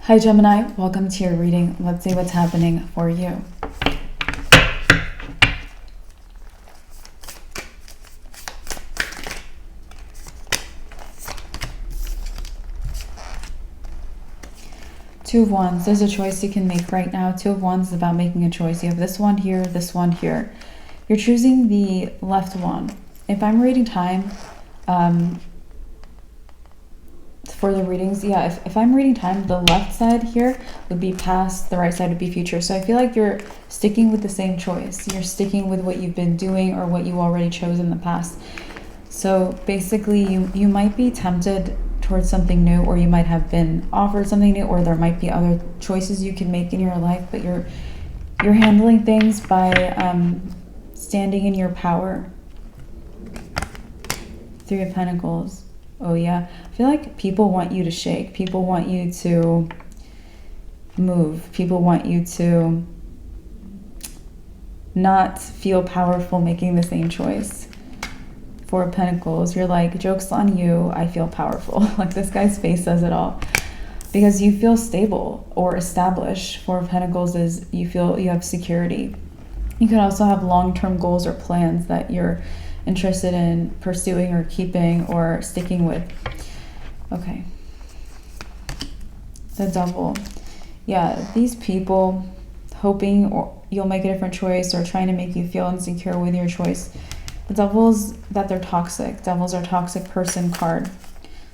Hi Gemini, welcome to your reading. Let's see what's happening for you. Two of Wands, there's a choice you can make right now. Two of Wands is about making a choice. You have this one here, this one here. You're choosing the left one. If I'm reading time, for the readings, yeah, if I'm reading time, the left side here would be past, the right side would be future. So I feel like you're sticking with the same choice. You're sticking with what you've been doing or what you already chose in the past. So basically you might be tempted towards something new, or you might have been offered something new, or there might be other choices you can make in your life, but you're handling things by standing in your power. Three of Pentacles. Oh yeah, I feel like people want you to shake. People want you to move. People want you to not feel powerful making the same choice. Four of Pentacles, you're like, joke's on you, I feel powerful. Like this guy's face says it all. Because you feel stable or established. Four of Pentacles is you feel you have security. You could also have long-term goals or plans that you're interested in pursuing or keeping or sticking with. Okay. The Devil. Yeah, these people hoping or you'll make a different choice or trying to make you feel insecure with your choice. The Devil's that they're toxic. Devils are toxic person card.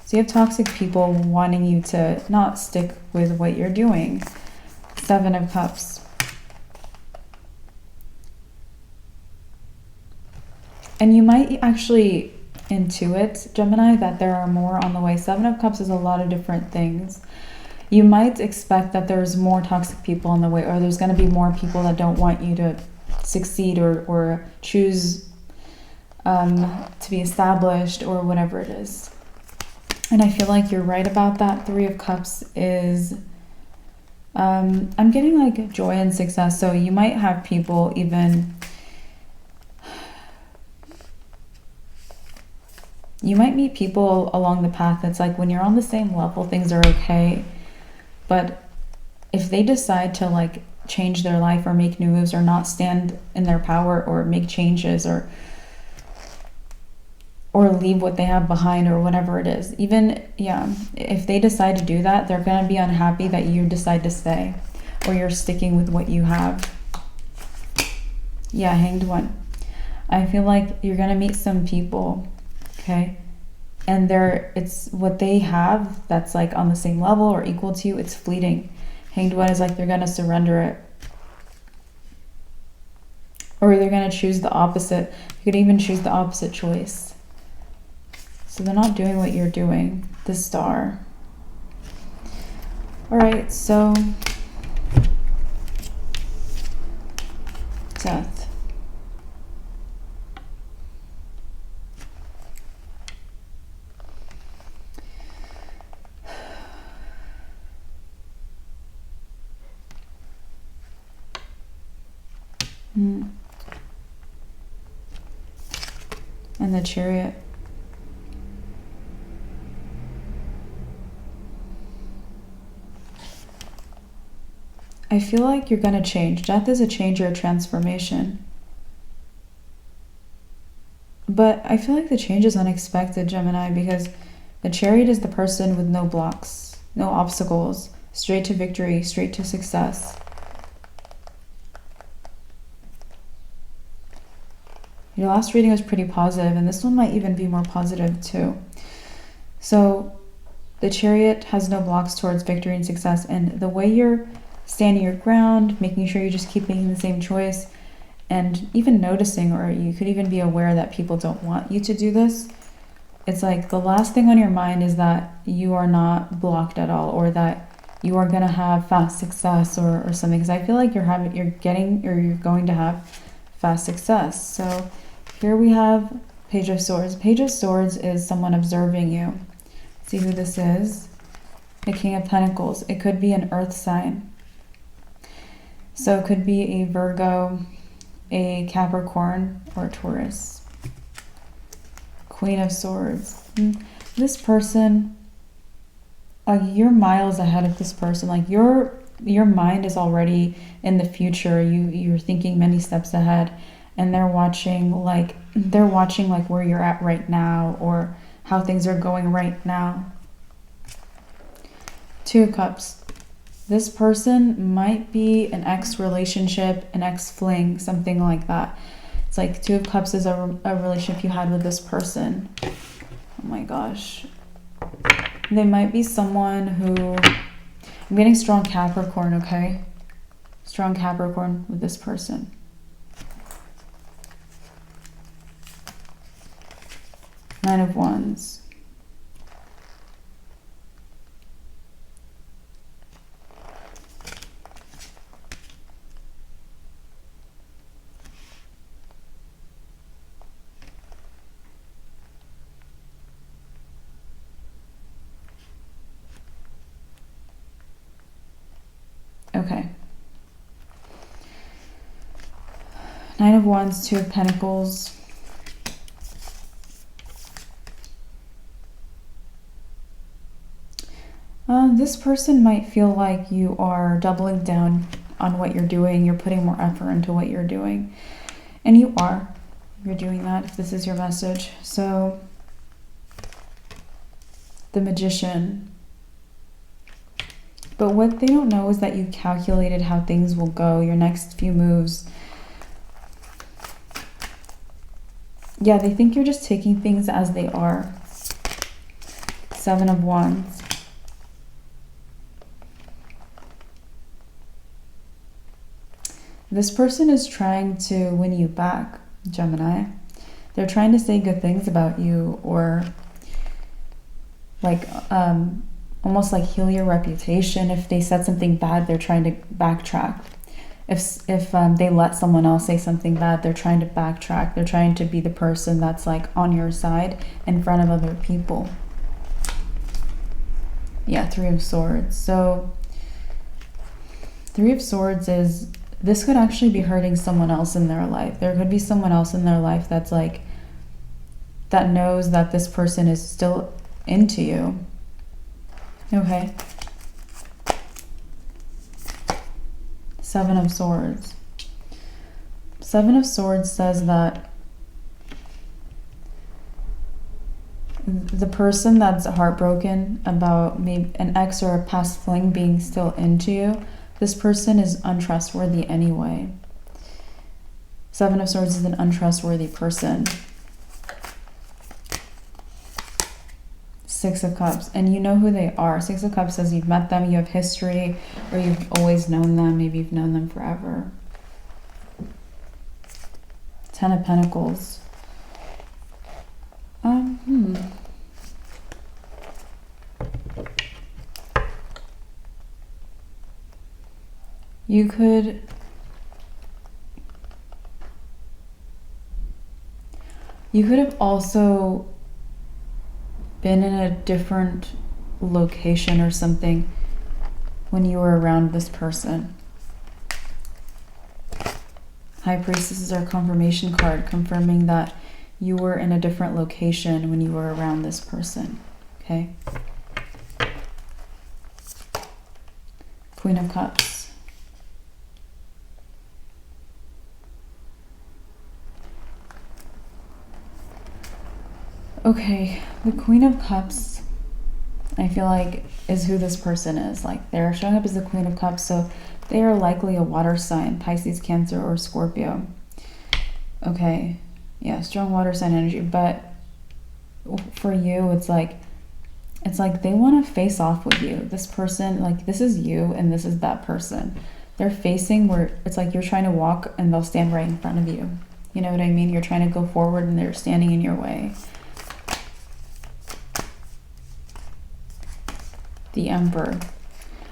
So you have toxic people wanting you to not stick with what you're doing. Seven of Cups. And you might actually intuit, Gemini, that there are more on the way. Seven of Cups is a lot of different things. You might expect that there's more toxic people on the way, or there's going to be more people that don't want you to succeed or choose to be established or whatever it is. And I feel like you're right about that. Three of Cups is, I'm getting like joy and success. So you might have people even... You might meet people along the path that's like when you're on the same level, things are okay. But if they decide to like change their life or make new moves or not stand in their power or make changes or leave what they have behind or whatever it is, even, yeah, if they decide to do that, they're going to be unhappy that you decide to stay or you're sticking with what you have. Yeah, Hanged One. I feel like you're going to meet some people. Okay, and it's what they have that's like on the same level or equal to you. It's fleeting. Hanged One is like they're going to surrender it, or they're going to choose the opposite. You could even choose the opposite choice. So they're not doing what you're doing. The Star. All right, so Death. And the Chariot. I feel like you're going to change. Death is a change or a transformation. But I feel like the change is unexpected, Gemini, because the Chariot is the person with no blocks, no obstacles, straight to victory, straight to success. Your last reading was pretty positive, and this one might even be more positive too. So the Chariot has no blocks towards victory and success, and the way you're standing your ground, making sure you just keep making the same choice, and even noticing, or you could even be aware that people don't want you to do this. It's like the last thing on your mind is that you are not blocked at all, or that you are going to have fast success or something, because I feel like you're going to have fast success. So here we have Page of Swords. Page of Swords is someone observing you. See who this is? The King of Pentacles. It could be an earth sign. So it could be a Virgo, a Capricorn, or a Taurus. Queen of Swords. This person, you're miles ahead of this person. Like your mind is already in the future. You're thinking many steps ahead, and they're watching like where you're at right now, or how things are going right now. Two of Cups. This person might be an ex-relationship, an ex-fling, something like that. It's like Two of Cups is a relationship you had with this person. Oh my gosh. They might be someone who... I'm getting strong Capricorn, okay? Strong Capricorn with this person. Nine of Wands. Okay. Nine of Wands, Two of Pentacles. This person might feel like you are doubling down on what you're doing. You're putting more effort into what you're doing. And you are. You're doing that if this is your message. So, the Magician. But what they don't know is that you calculated how things will go, your next few moves. Yeah, they think you're just taking things as they are. Seven of Wands. This person is trying to win you back, Gemini. They're trying to say good things about you, or like almost like heal your reputation. If they said something bad, they're trying to backtrack. If they let someone else say something bad, they're trying to backtrack. They're trying to be the person that's like on your side in front of other people. Yeah, Three of Swords. So Three of Swords is, this could actually be hurting someone else in their life. There could be someone else in their life that's like, that knows that this person is still into you. Okay. Seven of Swords. Seven of Swords says that the person that's heartbroken about maybe an ex or a past fling being still into you, this person is untrustworthy anyway. Seven of Swords is an untrustworthy person. Six of Cups, and you know who they are. Six of Cups says you've met them, you have history, or you've always known them, maybe you've known them forever. Ten of Pentacles. You could have also been in a different location or something when you were around this person. High Priestess is our confirmation card, confirming that you were in a different location when you were around this person. Okay. Queen of Cups. Okay, the Queen of Cups, I feel like, is who this person is. Like, they're showing up as the Queen of Cups, so they are likely a water sign, Pisces, Cancer, or Scorpio. Okay, yeah, strong water sign energy, but for you, it's like they want to face off with you. This person, like, this is you and this is that person. They're facing where it's like you're trying to walk and they'll stand right in front of you. You know what I mean? You're trying to go forward and they're standing in your way. The Emperor.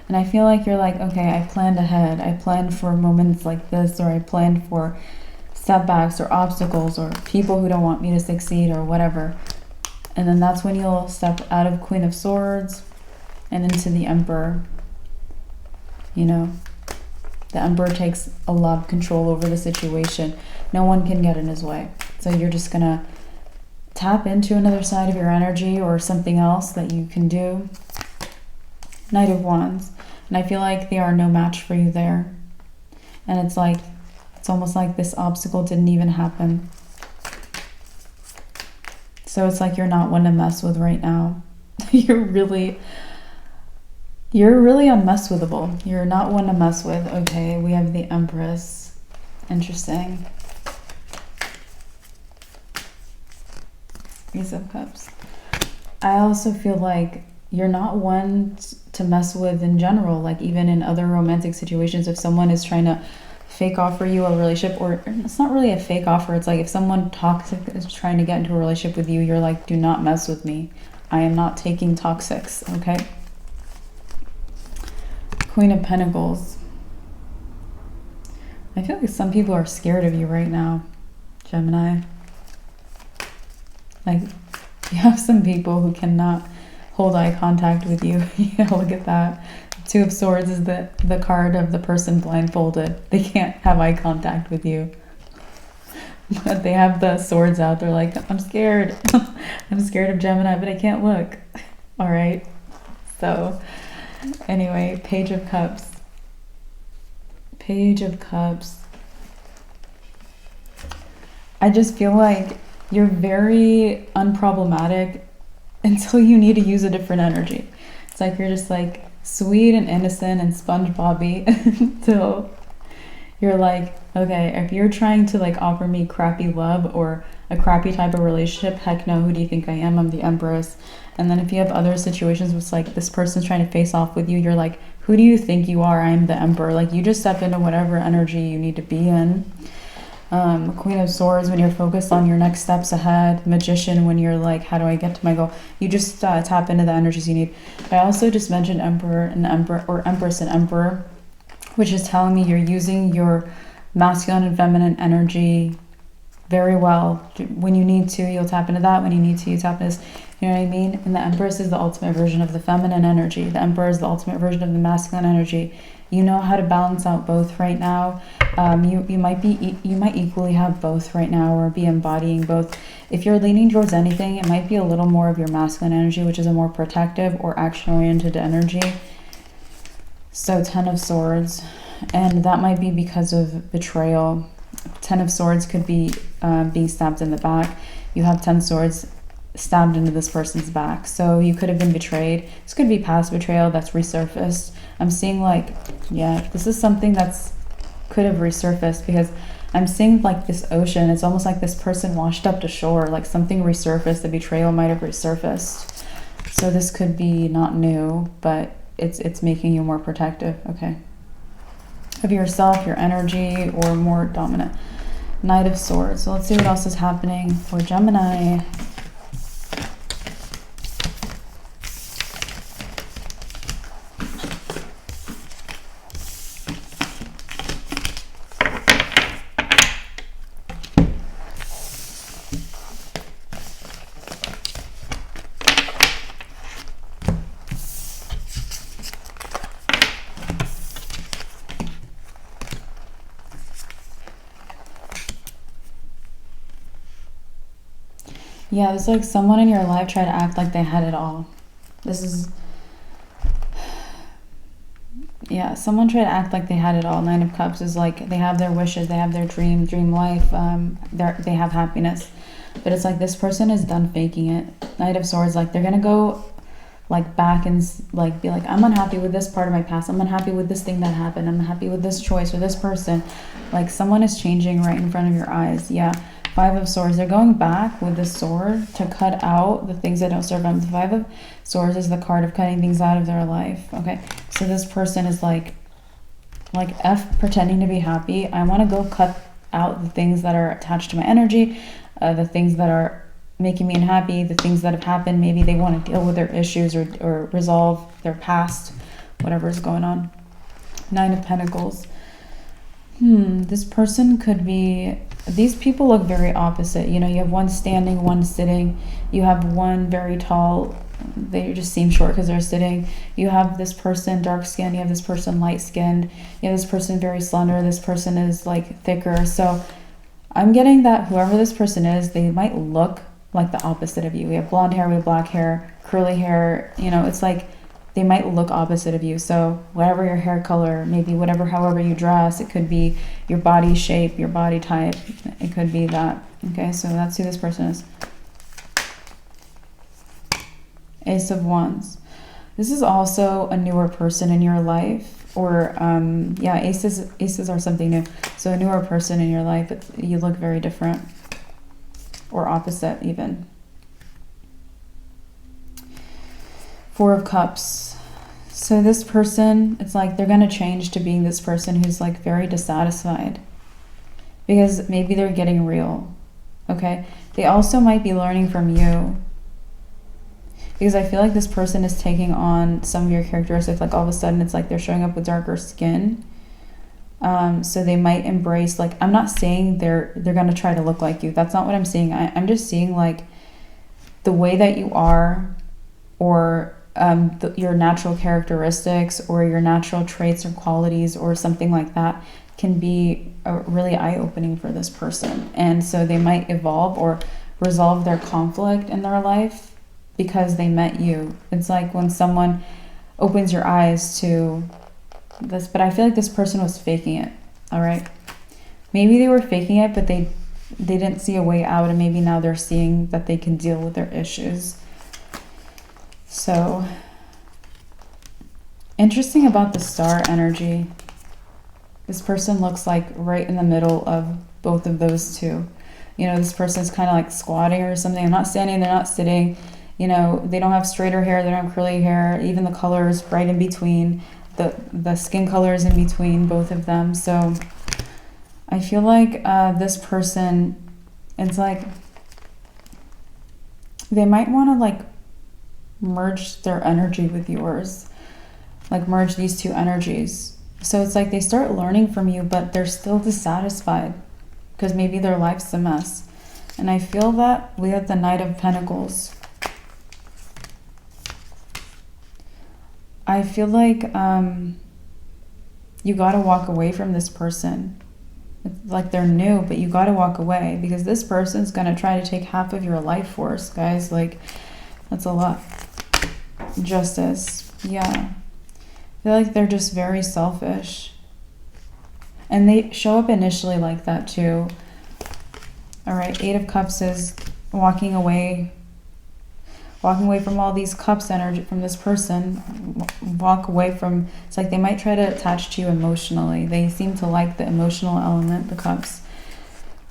And I feel like you're like, okay, I planned ahead. I planned for moments like this, or I planned for setbacks or obstacles or people who don't want me to succeed or whatever. And then that's when you'll step out of Queen of Swords and into the Emperor. You know, the Emperor takes a lot of control over the situation. No one can get in his way. So you're just gonna tap into another side of your energy or something else that you can do. Knight of Wands. And I feel like they are no match for you there. And it's like, it's almost like this obstacle didn't even happen. So it's like you're not one to mess with right now. You're really unmesswithable. You're not one to mess with. Okay, we have the Empress. Interesting. Ace of Cups. I also feel like you're not one to mess with in general, like even in other romantic situations. If someone is trying to fake offer you a relationship, or it's not really a fake offer, it's like if someone toxic is trying to get into a relationship with you, you're like, do not mess with me. I am not taking toxics, okay? Queen of Pentacles. I feel like some people are scared of you right now, Gemini. Like, you have some people who cannot hold eye contact with you. Yeah, look at that. Two of Swords is the card of the person blindfolded. They can't have eye contact with you. But they have the swords out. They're like, I'm scared. I'm scared of Gemini, but I can't look. All right. So anyway, Page of Cups. Page of Cups. I just feel like you're very unproblematic until you need to use a different energy. It's like you're just like sweet and innocent and SpongeBob-y until you're like, okay, if you're trying to like offer me crappy love or a crappy type of relationship, heck no, who do you think I am? I'm the Empress. And then if you have other situations where it's like this person's trying to face off with you, you're like, who do you think you are? I'm the Emperor. Like, you just step into whatever energy you need to be in. Queen of Swords, when you're focused on your next steps ahead. Magician, when you're like, how do I get to my goal? You just tap into the energies you need. I also just mentioned Emperor and Emperor, or Empress and Emperor, which is telling me you're using your masculine and feminine energy very well. When you need to, you'll tap into that. When you need to, you tap into this. You know what I mean? And the Empress is the ultimate version of the feminine energy. The Emperor is the ultimate version of the masculine energy. You know how to balance out both right now. You might equally have both right now, or be embodying both. If you're leaning towards anything, it might be a little more of your masculine energy, which is a more protective or action-oriented energy. So 10 of Swords, and that might be because of betrayal. 10 of Swords could be being stabbed in the back. You have 10 Swords stabbed into this person's back. So you could have been betrayed. This could be past betrayal that's resurfaced. I'm seeing like, yeah, this is something that's could have resurfaced, because I'm seeing like this ocean. It's almost like this person washed up to shore, like something resurfaced. The betrayal might have resurfaced. So this could be not new, but it's making you more protective, okay, of yourself, your energy, or more dominant. Knight of Swords. So let's see what else is happening for Gemini. Yeah, it's like someone in your life tried to act like they had it all. This is, yeah, someone tried to act like they had it all. 9 of Cups is like they have their wishes, they have their dream life, they have happiness. But it's like this person is done faking it. Knight of Swords, like they're gonna go like back and like be like, I'm unhappy with this part of my past. I'm unhappy with this thing that happened. I'm unhappy with this choice or this person. Like someone is changing right in front of your eyes. Yeah. 5 of Swords, they're going back with the sword to cut out the things that don't serve them. The 5 of Swords is the card of cutting things out of their life. Okay, so this person is like F pretending to be happy. I want to go cut out the things that are attached to my energy, the things that are making me unhappy, the things that have happened. Maybe they want to deal with their issues or resolve their past, whatever is going on. 9 of Pentacles. This person could be, these people look very opposite. You know, you have one standing, one sitting. You have one very tall. They just seem short because they're sitting. You have this person dark skinned. You have this person light skinned. You have this person very slender. This person is like thicker. So I'm getting that whoever this person is, they might look like the opposite of you. We have blonde hair, we have black hair, curly hair. You know, it's like they might look opposite of you. So whatever your hair color, maybe however you dress, it could be your body shape, your body type. It could be that. Okay, so that's who this person is. Ace of Wands. This is also a newer person in your life, or yeah, aces are something new. So a newer person in your life, you look very different, or opposite even. Four of Cups. So this person, it's like they're going to change to being this person who's like very dissatisfied, because maybe they're getting real. Okay, they also might be learning from you, because I feel like this person is taking on some of your characteristics. Like all of a sudden it's like they're showing up with darker skin. So they might embrace, like, I'm not saying they're going to try to look like you. That's not what I'm saying. I'm just seeing like the way that you are, or your natural characteristics, or your natural traits or qualities, or something like that, can be really eye-opening for this person. And so they might evolve or resolve their conflict in their life because they met you. It's like when someone opens your eyes to this, but I feel like this person was faking it. All right, maybe they were faking it, but they didn't see a way out, and maybe now they're seeing that they can deal with their issues. So interesting about the star energy, this person looks like right in the middle of both of those two. You know, this person's kind of like squatting or something. They're not standing, they're not sitting. You know, they don't have straighter hair, they don't have curly hair. Even the color is right in between. The skin color is in between both of them. So I feel like this person, it's like they might want to like merge their energy with yours, like merge these two energies. So it's like they start learning from you, but they're still dissatisfied because maybe their life's a mess. And I feel that we have the Knight of Pentacles. I feel like you got to walk away from this person. It's like they're new, but you got to walk away, because this person's going to try to take half of your life force, guys. Like, that's a lot. Justice. Yeah. I feel like they're just very selfish. And they show up initially like that too. All right, Eight of Cups is walking away from all these cups energy from this person. Walk away from, it's like they might try to attach to you emotionally. They seem to like the emotional element, the cups.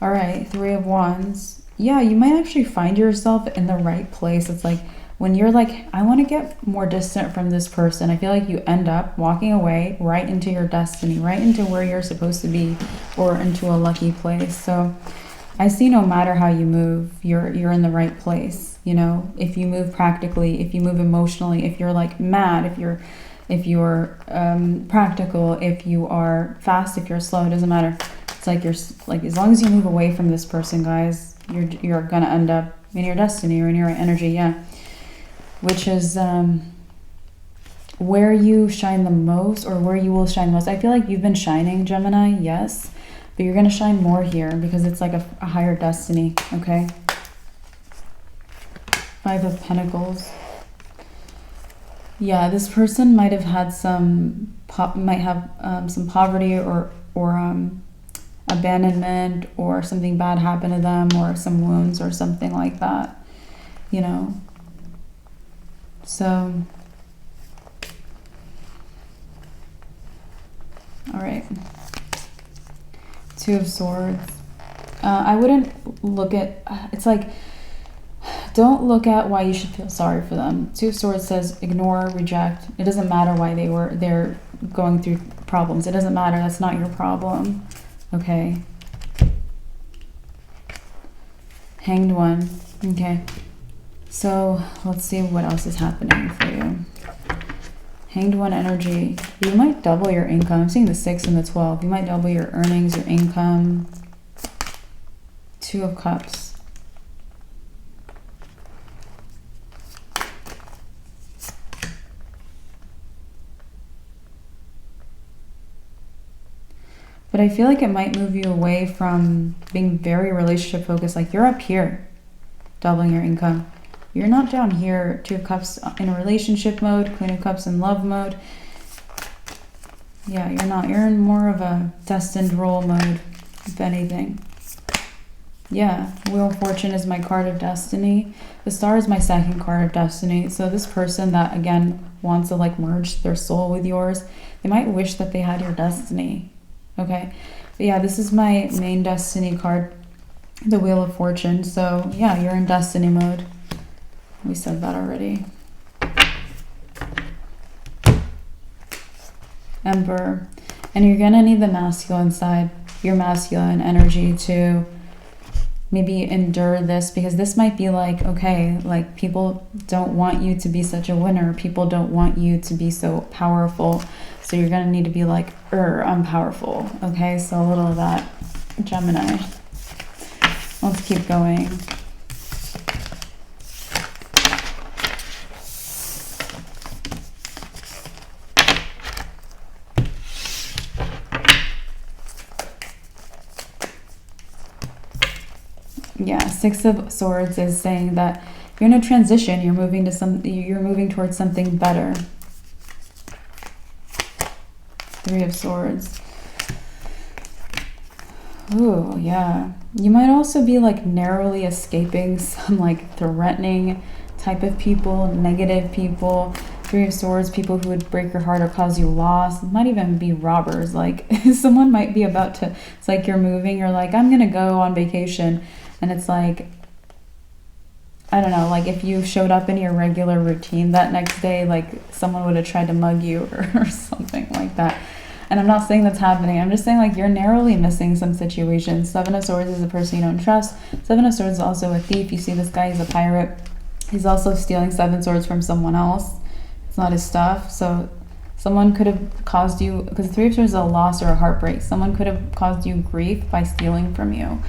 All right, Three of Wands. Yeah, you might actually find yourself in the right place. It's like when you're like, I want to get more distant from this person, I feel like you end up walking away right into your destiny, right into where you're supposed to be, or into a lucky place. So I see no matter how you move, you're in the right place. You know, if you move practically, if you move emotionally, if you're like mad, if you're practical, if you are fast, if you're slow, it doesn't matter. It's like you're like, as long as you move away from this person, guys, you're gonna end up in your destiny or in your energy. Yeah, which is where you shine the most, or where you will shine most. I feel like you've been shining, Gemini, yes, but you're gonna shine more here because it's like a higher destiny. Okay. Five of Pentacles. Yeah, this person might have had some some poverty or abandonment, or something bad happened to them, or some wounds or something like that, you know. So all right, Two of Swords. I wouldn't look at, it's like, don't look at why you should feel sorry for them. Two of Swords says ignore, reject. It doesn't matter why they're going through problems. It doesn't matter. That's not your problem. Okay. Hanged One. Okay. So let's see what else is happening for you. Hanged One energy. You might double your income. I'm seeing the 6 and the 12. You might double your earnings, your income. Two of Cups. But I feel like it might move you away from being very relationship focused. Like, you're up here, doubling your income. you're not down here. Two of Cups in a relationship mode, Queen of Cups in love mode. Yeah, you're not. You're in more of a destined role mode, if anything. Yeah, Wheel of Fortune is my card of destiny. The Star is my second card of destiny. So this person that, again, wants to like merge their soul with yours, they might wish that they had your destiny. Okay? But yeah, this is my main destiny card, the Wheel of Fortune. So yeah, you're in destiny mode. We said that already. Emperor. And you're gonna need the masculine side, your masculine energy to maybe endure this, because this might be like, okay, like people don't want you to be such a winner. People don't want you to be so powerful. So you're gonna need to be like, I'm powerful. Okay, so a little of that, Gemini. Let's keep going. Yeah, Six of Swords is saying that you're in a transition. You're moving towards something better. Three of Swords. Ooh, yeah. You might also be like narrowly escaping some like threatening type of people, negative people. Three of Swords, people who would break your heart or cause you loss. It might even be robbers. Like someone might be about to, it's like you're moving, you're like, I'm gonna go on vacation. And it's like, I don't know, like if you showed up in your regular routine that next day, like someone would have tried to mug you or something like that. And I'm not saying that's happening. I'm just saying like you're narrowly missing some situations. Seven of Swords is a person you don't trust. Seven of Swords is also a thief. You see this guy, he's a pirate. He's also stealing seven swords from someone else. It's not his stuff. So someone could have caused you, because Three of Swords is a loss or a heartbreak. Someone could have caused you grief by stealing from you.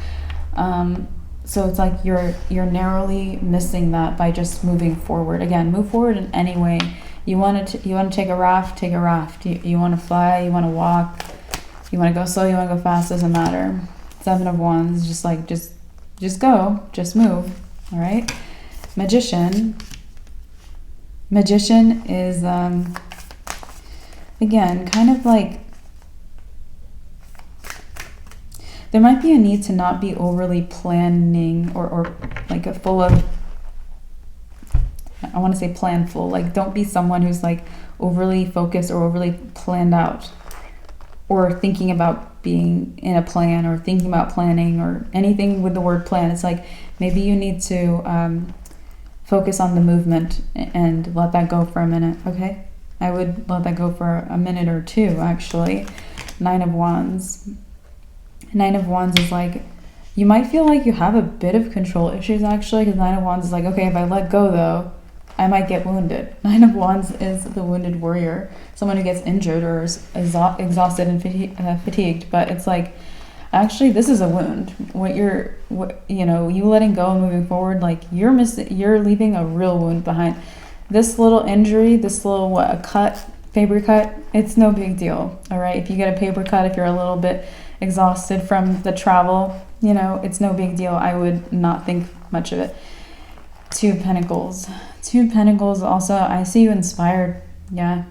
So it's like you're narrowly missing that by just moving forward. Again, move forward in any way. You want to take a raft, take a raft. You want to fly, you want to walk, you want to go slow, you want to go fast, doesn't matter. Seven of Wands, just like, just go, just move, all right? Magician. Magician is, again, kind of like, there might be a need to not be overly planning or like a full of, I want to say planful. Like don't be someone who's like overly focused or overly planned out or thinking about being in a plan or thinking about planning or anything with the word plan. It's like maybe you need to focus on the movement and let that go for a minute, okay? I would let that go for a minute or two, actually. Nine of Wands. Nine of Wands is like, you might feel like you have a bit of control issues actually, because Nine of Wands is like, okay, if I let go though, I might get wounded. Nine of Wands is the wounded warrior, someone who gets injured or is exhausted and fatigued. But it's like, actually, this is a wound. You letting go and moving forward, like you're leaving a real wound behind. This little injury, this little paper cut, it's no big deal. All right, if you get a paper cut, if you're a little bit exhausted from the travel, it's no big deal. I would not think much of it. Two of Pentacles. Two of Pentacles also, I see you inspired. Yeah.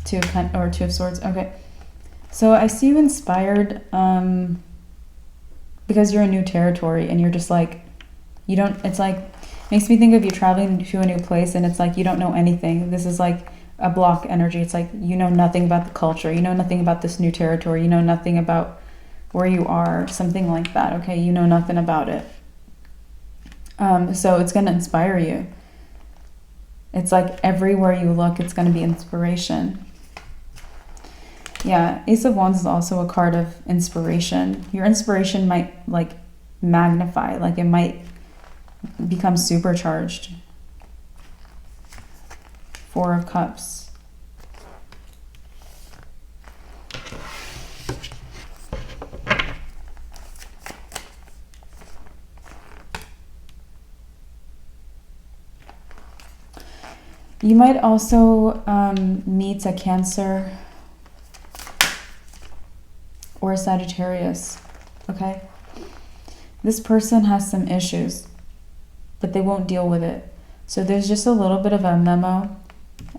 Two of Swords. Okay. So I see you inspired because you're in new territory and you're just like, it's like, makes me think of you traveling to a new place and it's like you don't know anything. This is like a block energy. It's like you know nothing about the culture. You know nothing about this new territory. You know nothing about where you are. Something like that. Okay, you know nothing about it. So it's going to inspire you. It's like everywhere you look, it's going to be inspiration. Yeah, Ace of Wands is also a card of inspiration. Your inspiration might like magnify, like it might become supercharged. Four of Cups. You might also meet a Cancer or a Sagittarius, okay? This person has some issues. but they won't deal with it. So there's just a little bit of a memo.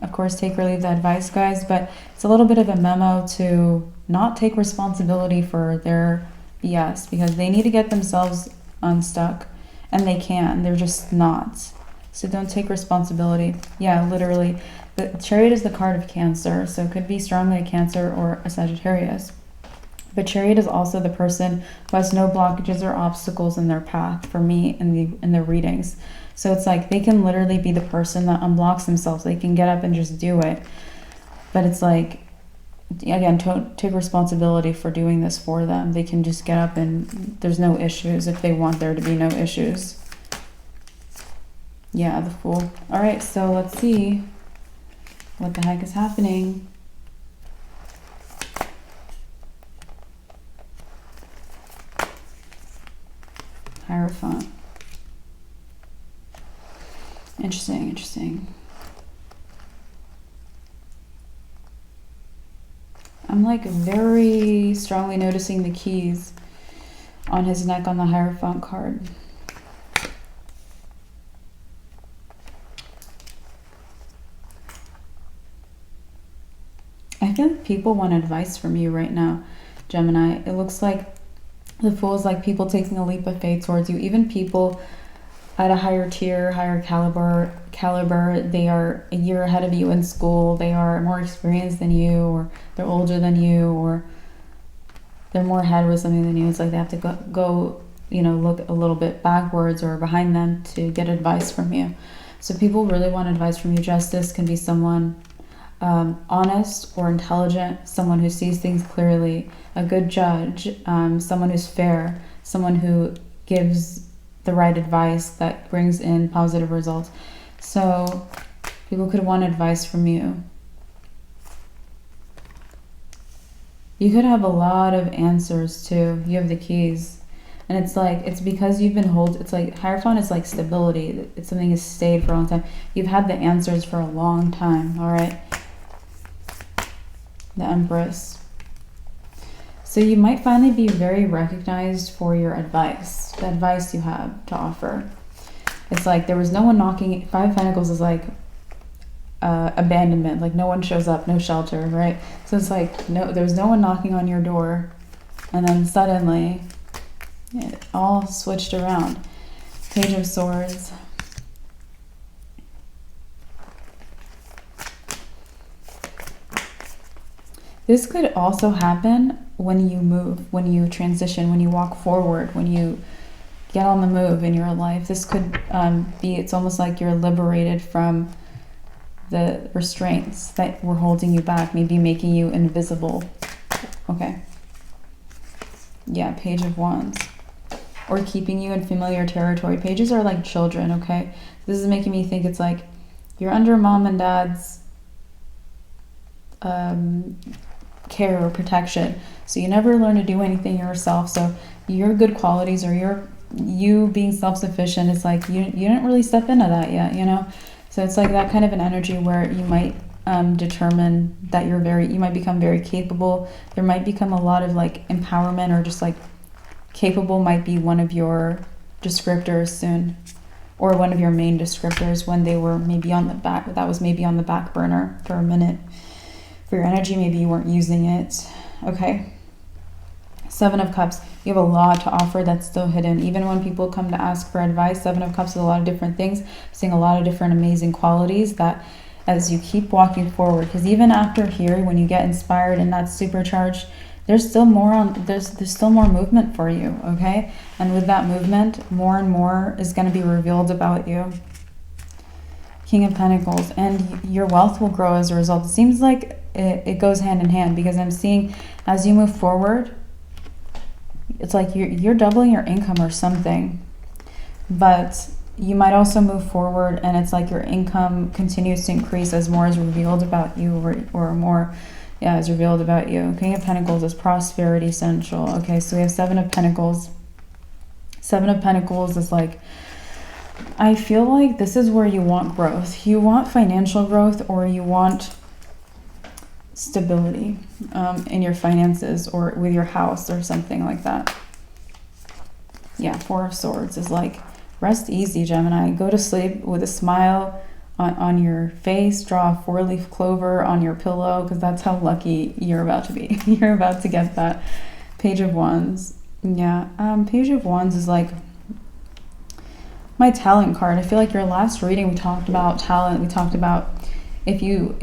Of course, take or leave the advice, guys, but it's a little bit of a memo to not take responsibility for their BS, because they need to get themselves unstuck, and they can. They're just not. So don't take responsibility. Yeah, literally. The Chariot is the card of Cancer, so it could be strongly a Cancer or a Sagittarius. But Chariot is also the person who has no blockages or obstacles in their path for me in the readings. So it's like they can literally be the person that unblocks themselves. They can get up and just do it. But it's like, again, don't take responsibility for doing this for them. They can just get up and there's no issues if they want there to be no issues. Yeah, the Fool. All right, so let's see what the heck is happening. Hierophant. Interesting, interesting. I'm like very strongly noticing the keys on his neck on the Hierophant card. I feel like people want advice from you right now, Gemini. It looks like the Fool is like people taking a leap of faith towards you. Even people at a higher tier, higher caliber, they are a year ahead of you in school. They are more experienced than you, or they're older than you, or they're more ahead with something than you. It's like they have to go, you know, look a little bit backwards or behind them to get advice from you. So people really want advice from you. Justice can be someone honest or intelligent, someone who sees things clearly, a good judge, someone who's fair, someone who gives the right advice that brings in positive results. So people could want advice from you. You could have a lot of answers too. You have the keys. And it's like, it's because you've been it's like Hierophant is like stability. It's something that's stayed for a long time. You've had the answers for a long time, all right? The Empress. So you might finally be very recognized for your advice, the advice you have to offer. It's like there was no one knocking. Five of Pentacles is like abandonment, like no one shows up, no shelter, right? So it's like there was no one knocking on your door, and then suddenly it all switched around. Page of Swords. This could also happen when you move, when you transition, when you walk forward, when you get on the move in your life. This could be, it's almost like you're liberated from the restraints that were holding you back, maybe making you invisible. Okay. Yeah, Page of Wands. Or keeping you in familiar territory. Pages are like children, okay? This is making me think it's like you're under mom and dad's care or protection, so you never learn to do anything yourself. So your good qualities, or you being self-sufficient, it's like you didn't really step into that yet, you know. So it's like that kind of an energy where you might determine that you might become very capable. There might become a lot of like empowerment, or just like capable might be one of your descriptors soon, or one of your main descriptors when they were maybe on the back. That was maybe on the back burner for a minute. For your energy, maybe you weren't using it. Okay. Seven of Cups. You have a lot to offer that's still hidden. Even when people come to ask for advice, Seven of Cups is a lot of different things. Seeing a lot of different amazing qualities that as you keep walking forward, because even after here, when you get inspired and that's supercharged, there's still more there's still more movement for you, okay? And with that movement, more and more is going to be revealed about you. King of Pentacles. And your wealth will grow as a result. It seems like it goes hand in hand, because I'm seeing as you move forward, it's like you're doubling your income or something. But you might also move forward and it's like your income continues to increase as more is revealed about you, or more is revealed about you. King of Pentacles is prosperity central. Okay, so we have Seven of Pentacles. Seven of Pentacles is like, I feel like this is where you want growth. You want financial growth, or you want stability in your finances, or with your house or something like that. Yeah, Four of Swords is like rest easy, Gemini. Go to sleep with a smile on your face. Draw a 4-leaf clover on your pillow, because that's how lucky you're about to be. You're about to get that Page of Wands. Yeah, Page of Wands is like my talent card. I feel like your last reading, we talked about talent. We talked about if you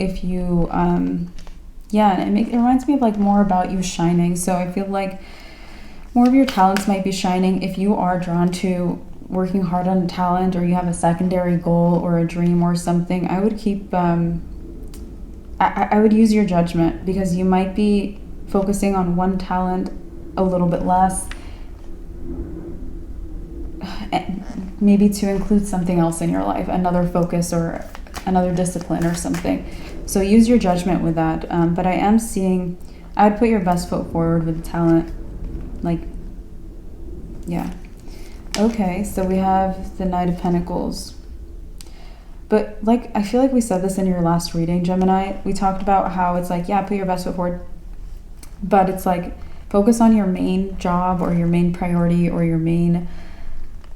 yeah, and it reminds me of like more about you shining. So I feel like more of your talents might be shining. If you are drawn to working hard on talent, or you have a secondary goal or a dream or something, I would keep, I would use your judgment, because you might be focusing on one talent a little bit less, maybe to include something else in your life, another focus or another discipline or something. So use your judgment with that. But I am seeing, I would put your best foot forward with the talent. Like, yeah. Okay, so we have the Knight of Pentacles. But like, I feel like we said this in your last reading, Gemini. We talked about how it's like, yeah, put your best foot forward. But it's like, focus on your main job or your main priority or your main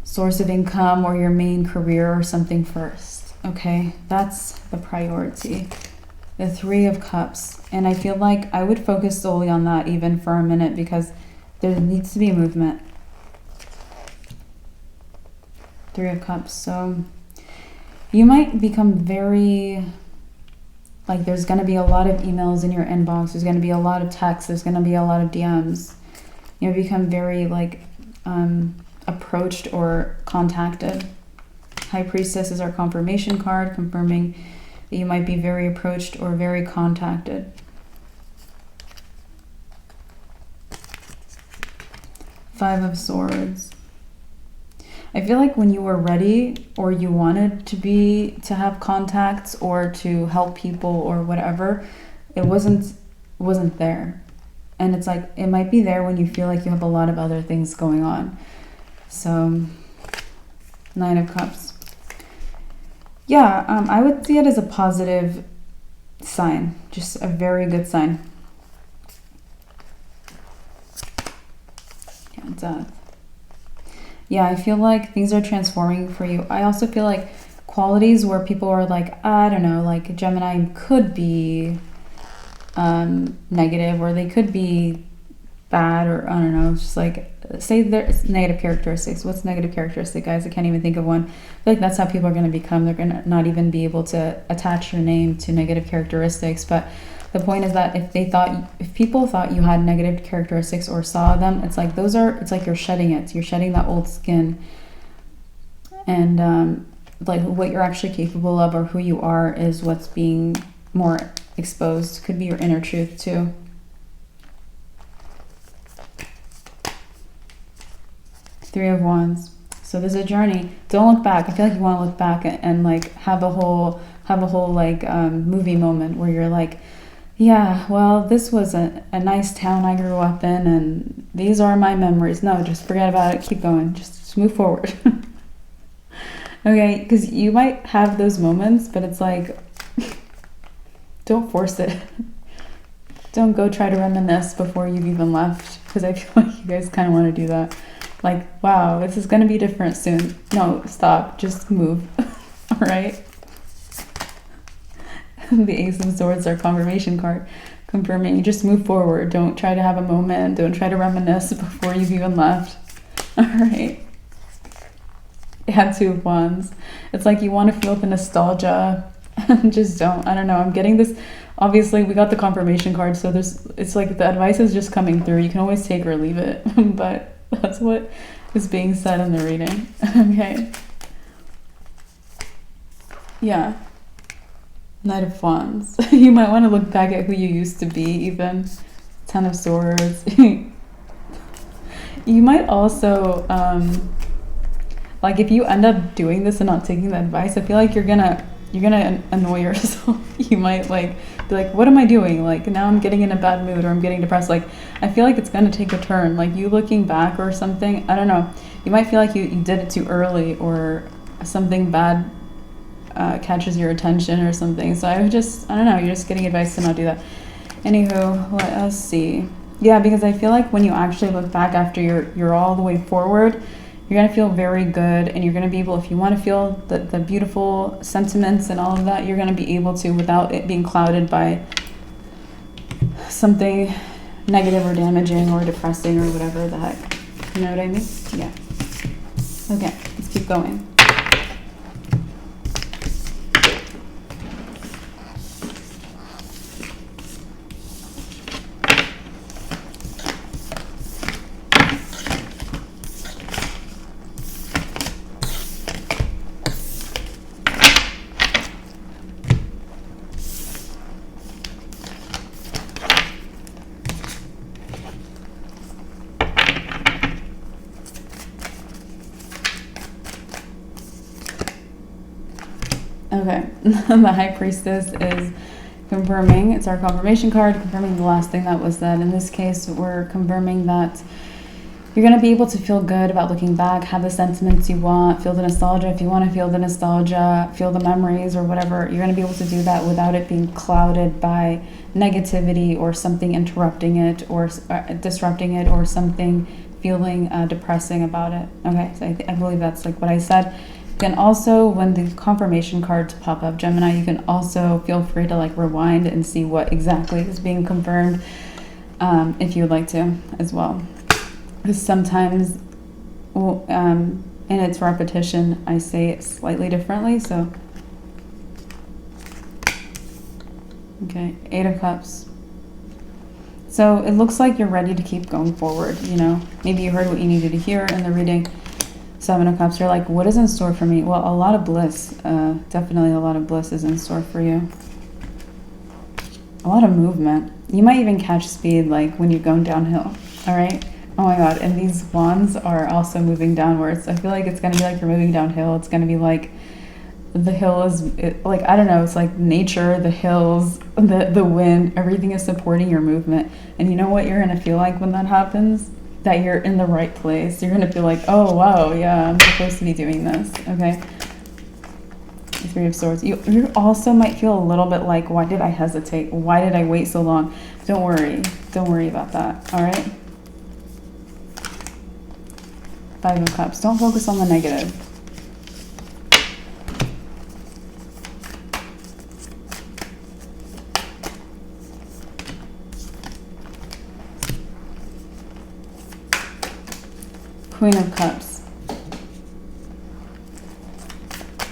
source of income or your main career or something first. Okay, that's the priority. The 3 of Cups. And I feel like I would focus solely on that even for a minute, because there needs to be movement. 3 of Cups. So you might become very, like, there's going to be a lot of emails in your inbox. There's going to be a lot of texts. There's going to be a lot of DMs. You become very, like, approached or contacted. High Priestess is our confirmation card, confirming that you might be very approached or very contacted. 5 of Swords. I feel like when you were ready, or you wanted to have contacts or to help people or whatever, it wasn't there. And it's like, it might be there when you feel like you have a lot of other things going on. So, 9 of Cups. Yeah, I would see it as a positive sign, just a very good sign. Yeah, Death. Yeah, I feel like things are transforming for you. I also feel like qualities where people are like, I don't know, like Gemini could be negative, or they could be bad, or I don't know, it's just like, say there's negative characteristics. What's negative characteristic, guys? I can't even think of one. I feel like that's how people are going to become. They're going to not even be able to attach your name to negative characteristics. But the point is that if people thought you had negative characteristics or saw them, it's like it's like you're shedding it. You're shedding that old skin. And like what you're actually capable of, or who you are, is what's being more exposed. Could be your inner truth too. Three of Wands. So there's a journey. Don't look back. I feel like you want to look back and like have a whole like movie moment where you're like, yeah, well, this was a nice town I grew up in, and these are my memories. No, just forget about it. Keep going. Just move forward. Okay, because you might have those moments, but it's like, don't force it. Don't go try to reminisce before you've even left, because I feel like you guys kind of want to do that. Like, wow, this is going to be different soon. No, stop. Just move. All right? The Ace of Swords, our confirmation card, confirming just move forward. Don't try to have a moment. Don't try to reminisce before you've even left. All right? Yeah, 2 of Wands. It's like you want to feel the nostalgia and just don't. I don't know. I'm getting this. Obviously, we got the confirmation card, so it's like the advice is just coming through. You can always take or leave it, but that's what is being said in the reading. Okay. Yeah. Knight of Wands. You might want to look back at who you used to be, even. 10 of Swords. You might also, like, if you end up doing this and not taking the advice, I feel like you're gonna annoy yourself. You might like be like, what am I doing? Like, now I'm getting in a bad mood, or I'm getting depressed. Like, I feel like it's gonna take a turn. Like, you looking back or something, I don't know. You might feel like you did it too early, or something bad catches your attention or something. So I don't know, you're just getting advice to not do that. Anywho, let us see. Yeah, because I feel like when you actually look back after you're all the way forward, You're going to feel very good, and you're going to be able, if you want to feel the beautiful sentiments and all of that, you're going to be able to without it being clouded by something negative or damaging or depressing or whatever the heck. You know what I mean? Yeah. Okay, let's keep going. Okay, the High Priestess is confirming, it's our confirmation card, confirming the last thing that was said. In this case, we're confirming that you're going to be able to feel good about looking back, have the sentiments you want, feel the nostalgia if you want to feel the nostalgia, feel the memories or whatever. You're going to be able to do that without it being clouded by negativity or something interrupting it or disrupting it or something feeling depressing about it. Okay, so I believe that's like what I said. You can also, when the confirmation cards pop up, Gemini, you can also feel free to like rewind and see what exactly is being confirmed if you would like to as well. Because sometimes in its repetition, I say it slightly differently. So, okay, 8 of Cups. So it looks like you're ready to keep going forward, you know. Maybe you heard what you needed to hear in the reading. 7 of Cups, you're like, what is in store for me? Well, a lot of bliss. Definitely a lot of bliss is in store for you. A lot of movement. You might even catch speed like when you're going downhill, all right? Oh my God, and these wands are also moving downwards. I feel like it's going to be like you're moving downhill. It's going to be like the hill is, like, I don't know, it's like nature, the hills, the wind, everything is supporting your movement. And you know what you're going to feel like when that happens? That you're in the right place. You're going to feel like, oh, wow, yeah, I'm supposed to be doing this, okay? 3 of Swords. You also might feel a little bit like, why did I hesitate? Why did I wait so long? Don't worry. Don't worry about that, all right? 5 of Cups. Don't focus on the negative. Queen of Cups.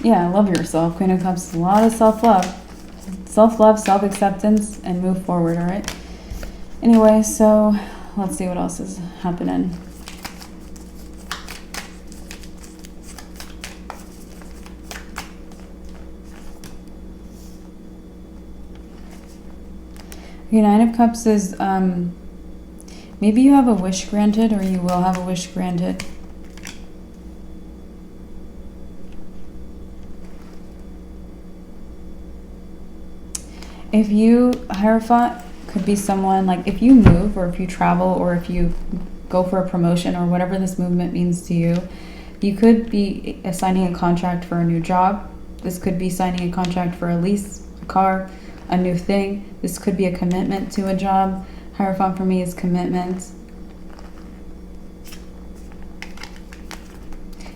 Yeah, love yourself. Queen of Cups, a lot of self-love. Self-love, self-acceptance, and move forward, all right? Anyway, so let's see what else is happening. Okay, 9 of Cups is, maybe you have a wish granted, or you will have a wish granted. If you, Hierophant, could be someone, like if you move, or if you travel, or if you go for a promotion, or whatever this movement means to you, you could be signing a contract for a new job. This could be signing a contract for a lease, a car, a new thing. This could be a commitment to a job. Hierophant for me is commitment.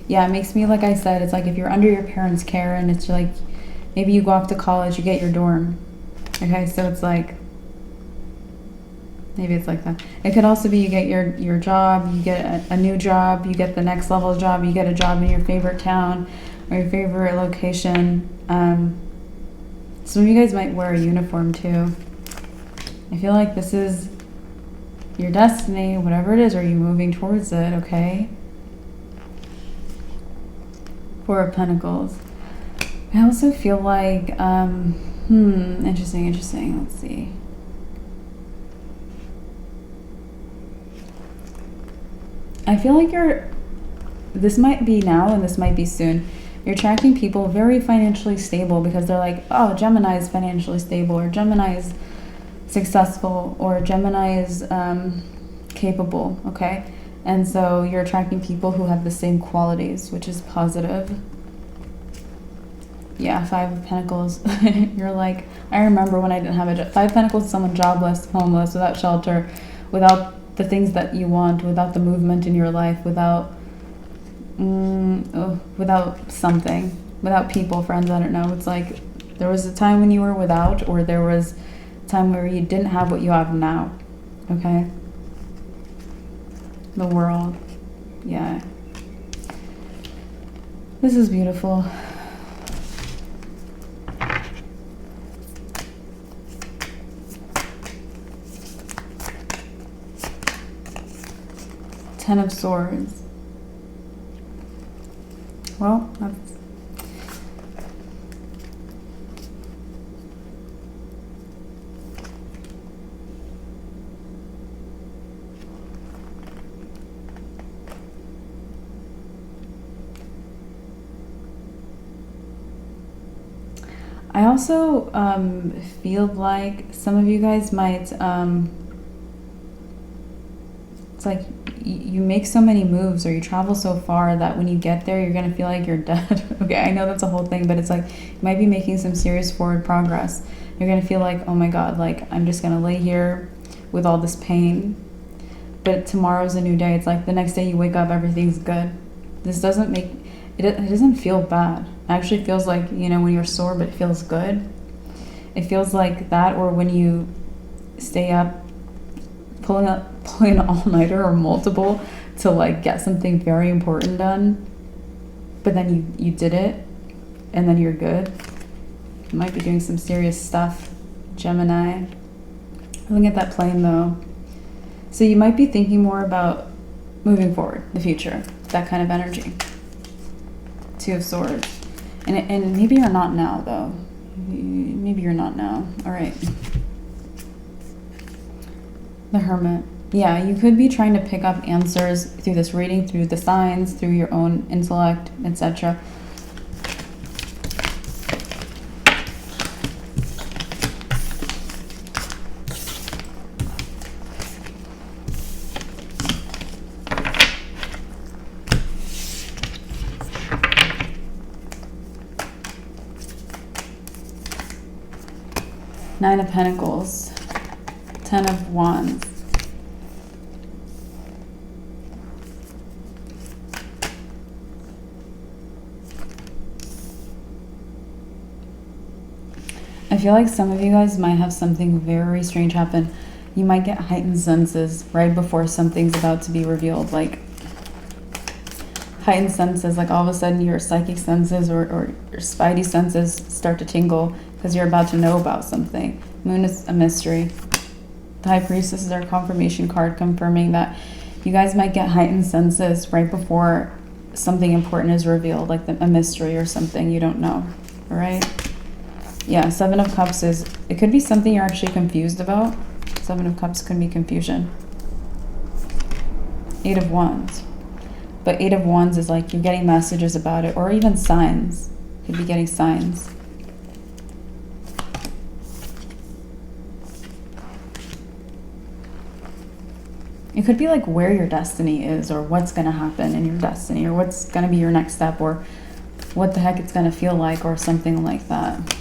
Yeah, it makes me, like I said, it's like if you're under your parents' care and it's like, maybe you go off to college, you get your dorm. Okay, so it's like, maybe it's like that. It could also be you get your job, you get a new job, you get the next level job, you get a job in your favorite town or your favorite location. Some of you guys might wear a uniform too. I feel like this is your destiny, whatever it is, are you moving towards it, okay? 4 of Pentacles. I also feel like, interesting. Let's see. I feel like this might be now and this might be soon. You're attracting people very financially stable because they're like, oh, Gemini is financially stable, or Gemini is successful, or Gemini is capable, okay? And so you're attracting people who have the same qualities, which is positive. Yeah, 5 of Pentacles. You're like, I remember when I didn't have a job. 5 of Pentacles, someone jobless, homeless, without shelter, without the things that you want, without the movement in your life, without without something, without people, friends, I don't know. It's like there was a time when you were without, or there was a time where you didn't have what you have now. Okay? The world. Yeah. This is beautiful. Ten of Swords. Well, that's... I also feel like some of you guys might, it's like you make so many moves or you travel so far that when you get there, you're going to feel like you're dead. Okay, I know that's a whole thing, but it's like you might be making some serious forward progress. You're going to feel like, oh my God, like I'm just going to lay here with all this pain. But tomorrow's a new day. It's like the next day you wake up, everything's good. This doesn't make, it doesn't feel bad. It actually feels like, you know, when you're sore, but it feels good. It feels like that, or when you stay up, pulling an all-nighter or multiple to like get something very important done, but then you did it, and then you're good. You might be doing some serious stuff, Gemini. Looking at that plane though. So you might be thinking more about moving forward, the future, that kind of energy. Two of Swords. And maybe you're not now, though. Maybe you're not now. All right. The Hermit. Yeah, you could be trying to pick up answers through this reading, through the signs, through your own intellect, etc. Nine of Pentacles, Ten of Wands. I feel like some of you guys might have something very strange happen. You might get heightened senses right before something's about to be revealed. Like heightened senses, like all of a sudden your psychic senses or your spidey senses start to tingle because you're about to know about something. Moon is a mystery. The High Priestess is our confirmation card, confirming that you guys might get heightened senses right before something important is revealed, like a mystery or something you don't know. All right? Yeah, Seven of Cups is, it could be something you're actually confused about. Seven of Cups could be confusion. Eight of Wands. But Eight of Wands is like you're getting messages about it, or even signs. You could be getting signs. It could be like where your destiny is, or what's going to happen in your destiny, or what's going to be your next step, or what the heck it's going to feel like, or something like that.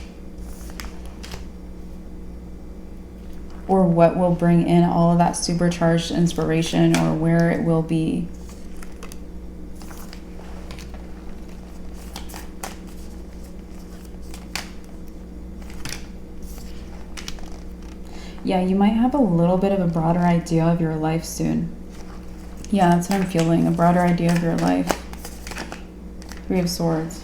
Or what will bring in all of that supercharged inspiration, or where it will be. Yeah, you might have a little bit of a broader idea of your life soon. Yeah, that's what I'm feeling, a broader idea of your life. Three of Swords.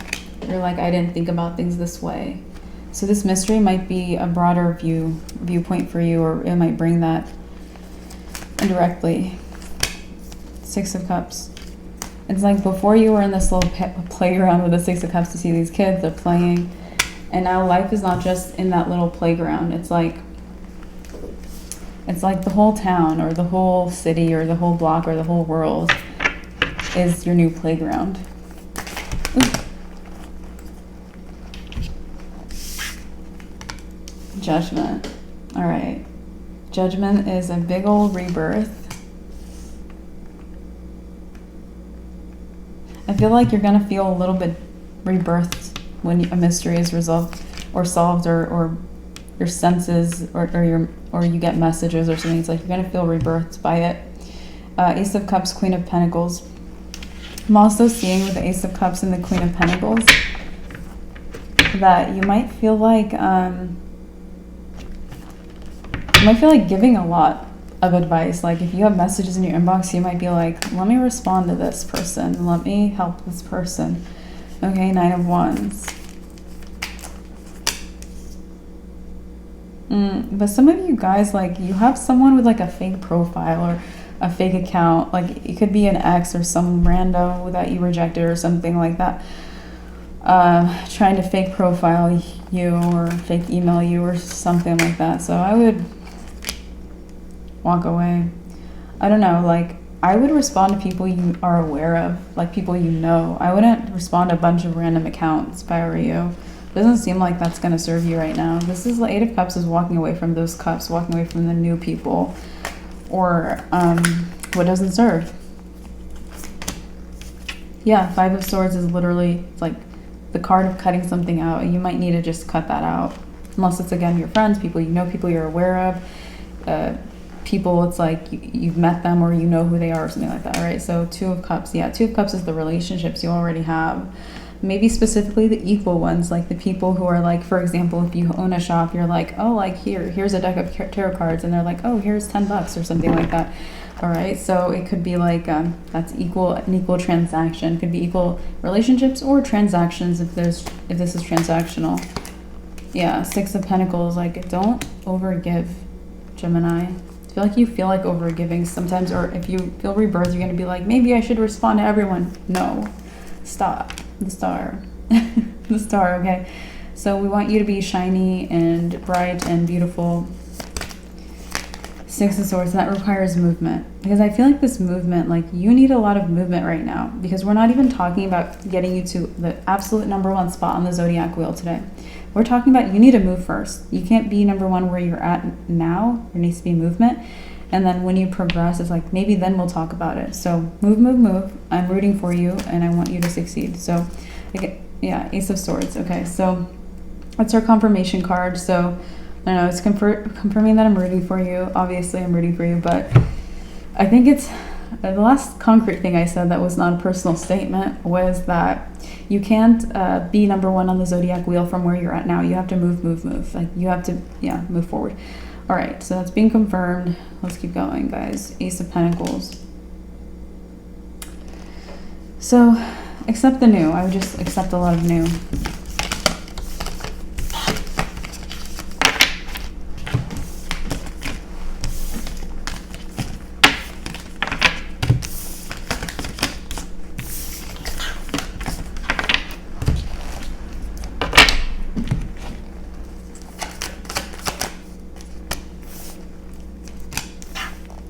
You're like, I didn't think about things this way. So this mystery might be a broader viewpoint for you, or it might bring that indirectly. Six of Cups. It's like before you were in this little playground with the Six of Cups to see these kids, they're playing. And now life is not just in that little playground. It's like the whole town, or the whole city, or the whole block, or the whole world is your new playground. Ooh. Judgment. All right. Judgment is a big old rebirth. I feel like you're going to feel a little bit rebirthed when a mystery is resolved or solved, or your senses, or you get messages or something. It's like you're going to feel rebirthed by it. Ace of Cups, Queen of Pentacles. I'm also seeing with the Ace of Cups and the Queen of Pentacles that you might feel like giving a lot of advice. Like if you have messages in your inbox, you might be like, let me respond to this person. Let me help this person. Okay, Nine of Wands. But some of you guys, like you have someone with like a fake profile or a fake account. Like it could be an ex or some rando that you rejected or something like that. Trying to fake profile you or fake email you or something like that. So I would walk away. I don't know, like I would respond to people you are aware of, like people you know. I wouldn't respond to a bunch of random accounts if I were you. Doesn't seem like that's going to serve you right now. This is the Eight of Cups is walking away from those cups, walking away from the new people or what doesn't serve. Yeah, Five of Swords is literally like the card of cutting something out, and you might need to just cut that out. Unless it's, again, your friends, people you know, people you're aware of, people it's like you've met them or you know who they are or something like that, right? So Two of Cups, yeah, Two of Cups is the relationships you already have. Maybe specifically the equal ones, like the people who are like, for example, if you own a shop, you're like, oh, like here's a deck of tarot cards, and they're like, oh, here's $10 or something like that. All right, so it could be like that's an equal transaction. It could be equal relationships or transactions if this is transactional. Yeah, Six of Pentacles, like don't overgive, Gemini. I feel like you feel like overgiving sometimes, or if you feel rebirth, you're gonna be like, maybe I should respond to everyone. No, stop. The Star. The Star, okay? So we want you to be shiny and bright and beautiful. Six of Swords, and that requires movement. Because I feel like this movement, like you need a lot of movement right now, because we're not even talking about getting you to the absolute #1 spot on the zodiac wheel today. We're talking about you need to move first. You can't be #1 where you're at now. There needs to be movement. And then when you progress, it's like, maybe then we'll talk about it. So move, move, move. I'm rooting for you and I want you to succeed. So, okay, yeah, Ace of Swords. Okay, so that's our confirmation card. So, I don't know, it's confirming that I'm rooting for you. Obviously, I'm rooting for you, but I think it's the last concrete thing I said that was not a personal statement was that you can't be #1 on the zodiac wheel from where you're at now. You have to move, move, move. Like you have to, yeah, move forward. All right, so that's being confirmed. Let's keep going, guys. Ace of Pentacles. So, accept the new. I would just accept a lot of new.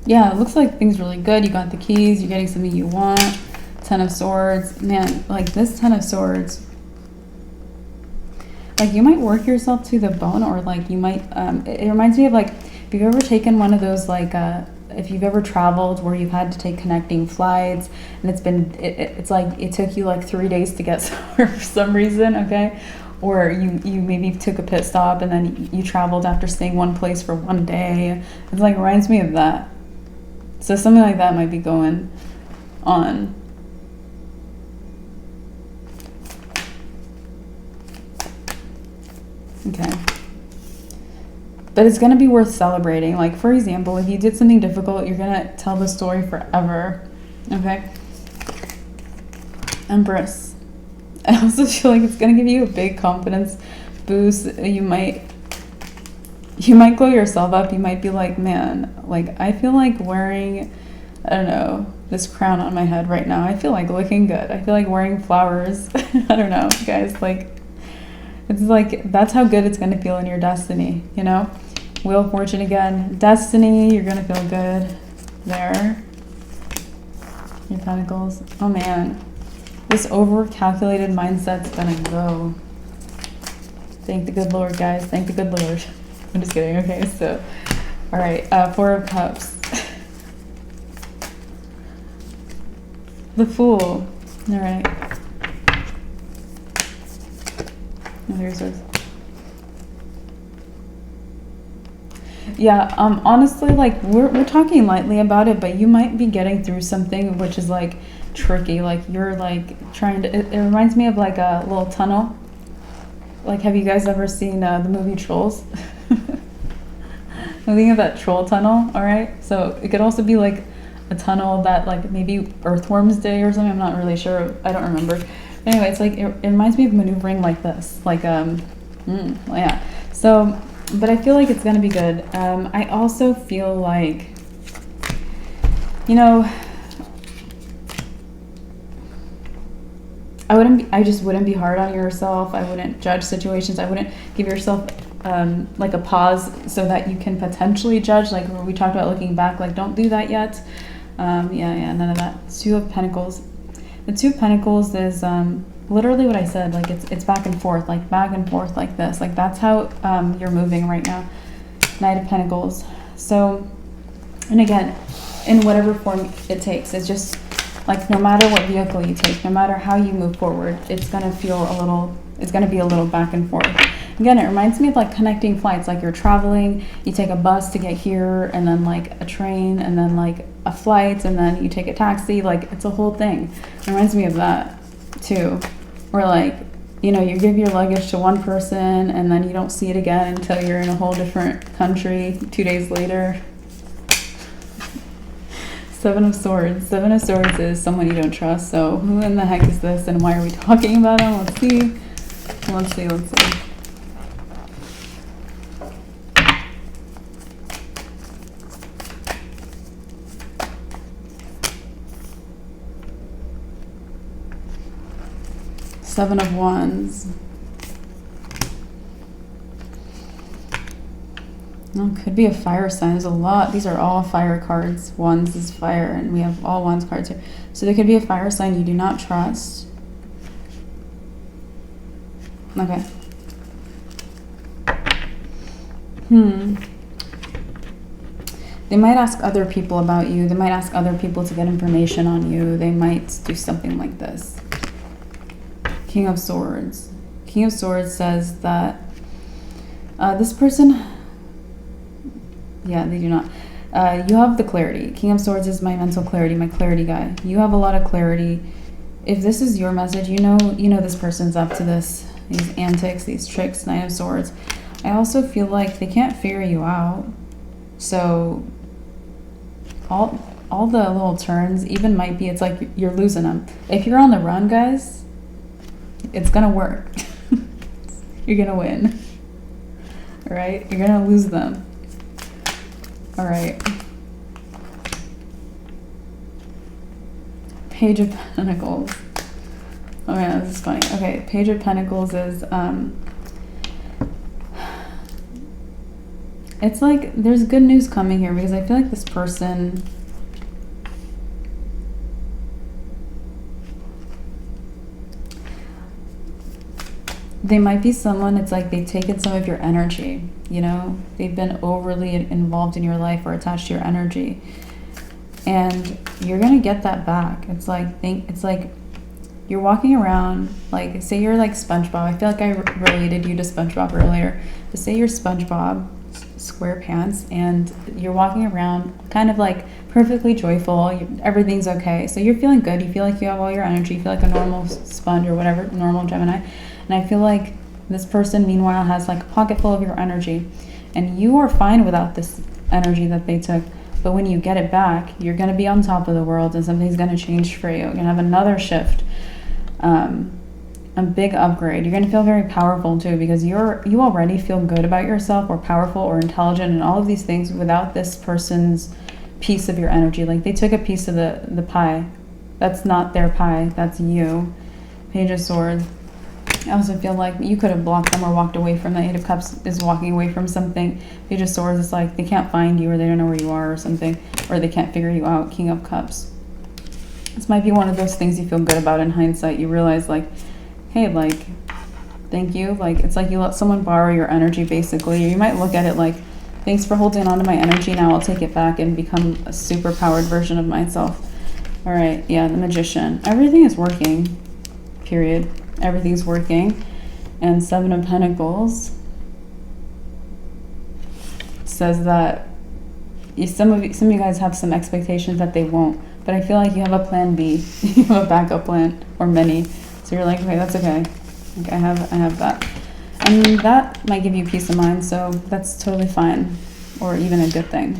Yeah, it looks like things really good. You got the keys. You're getting something you want. Ten of Swords. Man, like this Ten of Swords. Like you might work yourself to the bone, or like you might, it reminds me of like, if you've ever taken one of those like, if you've ever traveled where you've had to take connecting flights and it's like, it took you like 3 days to get somewhere for some reason, okay? Or you maybe took a pit stop and then you traveled after staying one place for 1 day. It's like, reminds me of that. So something like that might be going on. Okay. But it's going to be worth celebrating. Like, for example, if you did something difficult, you're going to tell the story forever. Okay? Empress. I also feel like it's going to give you a big confidence boost. You might glow yourself up. You might be like, man, like I feel like wearing, I don't know, this crown on my head right now. I feel like looking good. I feel like wearing flowers. I don't know, guys. Like, it's like, that's how good it's going to feel in your destiny, you know? Wheel of Fortune again. Destiny, you're going to feel good there. Your Pentacles. Oh, man. This over-calculated mindset's going to go. Thank the good Lord, guys. Thank the good Lord. I'm just kidding. Okay, so, all right, Four of Cups. The Fool. All right. Oh, here's this. Yeah, honestly, like, we're talking lightly about it, but you might be getting through something which is, like, tricky. Like you're like trying to, it reminds me of like a little tunnel. Like, have you guys ever seen the movie Trolls? I'm thinking of that troll tunnel, all right? So it could also be like a tunnel that like maybe Earthworm's Day or something. I'm not really sure. I don't remember. But anyway, it's like, it reminds me of maneuvering like this. Like, yeah. So, but I feel like it's going to be good. I also feel like, you know, I just wouldn't be hard on yourself. I wouldn't judge situations. I wouldn't give yourself like a pause so that you can potentially judge. Like we talked about looking back, like don't do that yet. Yeah, none of that. Two of Pentacles. The Two of Pentacles is literally what I said. Like it's back and forth like this. Like that's how you're moving right now. Knight of Pentacles. So, and again, in whatever form it takes, it's just like no matter what vehicle you take, no matter how you move forward, it's gonna feel a little, it's gonna be a little back and forth. Again, it reminds me of like connecting flights, like you're traveling, you take a bus to get here, and then like a train, and then like a flight, and then you take a taxi, like it's a whole thing. It reminds me of that too, where like, you know, you give your luggage to one person and then you don't see it again until you're in a whole different country 2 days later. Seven of Swords. Seven of Swords is someone you don't trust. So who in the heck is this and why are we talking about him? Let's see. Let's see. Seven of Wands. No, could be a fire sign. There's a lot. These are all fire cards. Wands is fire, and we have all Wands cards here. So there could be a fire sign you do not trust. Okay. They might ask other people about you. They might ask other people to get information on you. They might do something like this. King of Swords. King of Swords says that this person, yeah, they do not. You have the clarity. King of Swords is my mental clarity, my clarity guy. You have a lot of clarity. If this is your message, you know this person's up to this, these antics, these tricks. Knight of Swords. I also feel like they can't figure you out. So all the little turns even might be, it's like you're losing them. If you're on the run, guys, it's gonna work. You're gonna win. All right, you're gonna lose them. All right. Page of Pentacles. Oh yeah, this is funny. Okay, Page of Pentacles is it's like there's good news coming here because I feel like this person, they might be someone, it's like they've taken some of your energy, you know? They've been overly involved in your life or attached to your energy. And you're gonna get that back. It's like, you're walking around, like, say you're like SpongeBob. I feel like I related you to SpongeBob earlier. But say you're SpongeBob, SquarePants, and you're walking around kind of like perfectly joyful. Everything's okay. So you're feeling good. You feel like you have all your energy. You feel like a normal sponge or whatever, normal Gemini. And I feel like this person, meanwhile, has like a pocket full of your energy. And you are fine without this energy that they took. But when you get it back, you're going to be on top of the world and something's going to change for you. You're going to have another shift, a big upgrade. You're going to feel very powerful too because you already feel good about yourself or powerful or intelligent and all of these things without this person's piece of your energy. Like they took a piece of the pie. That's not their pie. That's you. Page of Swords. I also feel like you could have blocked them or walked away from them. Eight of Cups is walking away from something. Page of Swords is like they can't find you or they don't know where you are or something, or they can't figure you out. King of Cups. This might be one of those things you feel good about in hindsight. You realize like, hey, like, thank you. Like, it's like you let someone borrow your energy basically. You might look at it like, thanks for holding on to my energy. Now I'll take it back and become a super powered version of myself. All right, yeah, the Magician. Everything is working, period. Everything's working. And Seven of Pentacles says that some of you guys have some expectations that they won't, but I feel like you have a plan B. You have a backup plan, or many. So you're like, okay, that's okay. Like I have that. And that might give you peace of mind, so that's totally fine, or even a good thing.